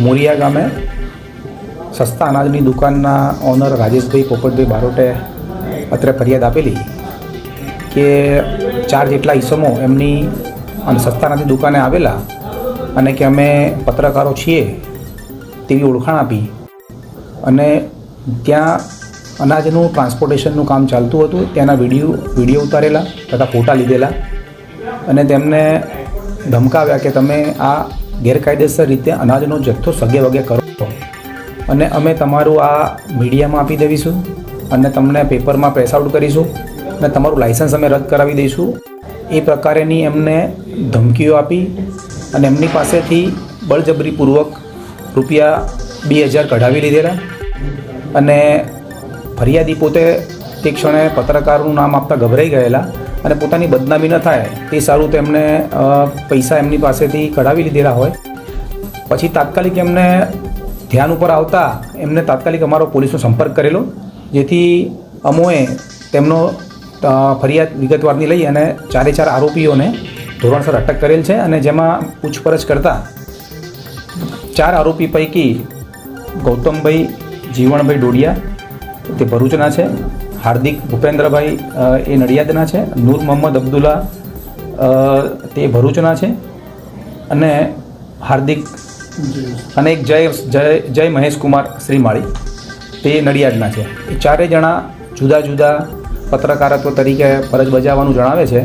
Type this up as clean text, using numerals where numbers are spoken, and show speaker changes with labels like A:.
A: મોરિયા ગામે સસ્તા અનાજની દુકાનના ઓનર રાજેશભાઈ પોપટભાઈ બારોટે અત્રે ફરિયાદ આપેલી કે 4 જેટલા ઈસમો એમની અને સસ્તા અનાજની દુકાને આવેલા અને કે અમે પત્રકારો છીએ તેવી ઓળખાણ આપી અને ત્યાં અનાજનું ટ્રાન્સપોર્ટેશનનું કામ ચાલતું હતું. ત્યાંના વિડીયો ઉતારેલા તથા ફોટા લીધેલા અને તેમને ધમકાવ્યા કે તમે આ ગેરકાયદેસર રીતે અનાજનો જથ્થો સગે વગે કરો અને અમે તમારું આ મીડિયામાં આપી દેવીશું અને તમને પેપરમાં પ્રેસ આઉટ કરીશું અને તમારું લાઇસન્સ અમે રદ કરાવી દઈશું. એ પ્રકારેની એમને ધમકીઓ આપી અને એમની પાસેથી બળજબરીપૂર્વક રૂપિયા 2000 કઢાવી લીધેલા અને ફરિયાદી પોતે તે ક્ષણે પત્રકારનું નામ આપતા ગભરાઈ ગયેલા અને પોતાની બદનામી ન થાય તે સારું તેમને પૈસા એમની પાસેથી કઢાવી લીધેલા હોય. પછી તાત્કાલિક એમને ધ્યાન ઉપર આવતા એમને તાત્કાલિક અમારો પોલીસનો સંપર્ક કરેલો, જેથી અમોએ તેમનો ફરિયાદ વિગતવારની લઈ અને 4 આરોપીઓને ધોરણસર અટક કરેલ છે અને જેમાં પૂછપરછ કરતા 4 આરોપી પૈકી ગૌતમભાઈ જીવણભાઈ ડોડિયા તે ભરૂચના છે, હાર્દિક ભૂપેન્દ્રભાઈ એ નડિયાદના છે, નૂર મોહમ્મદ અબ્દુલ્લા તે ભરૂચના છે અને હાર્દિક અને એક જય મહેશ કુમાર શ્રીમાળી તે નડિયાદના છે. એ 4 જણા જુદા જુદા પત્રકારત્વ તરીકે ફરજ બજાવવાનું જણાવે છે.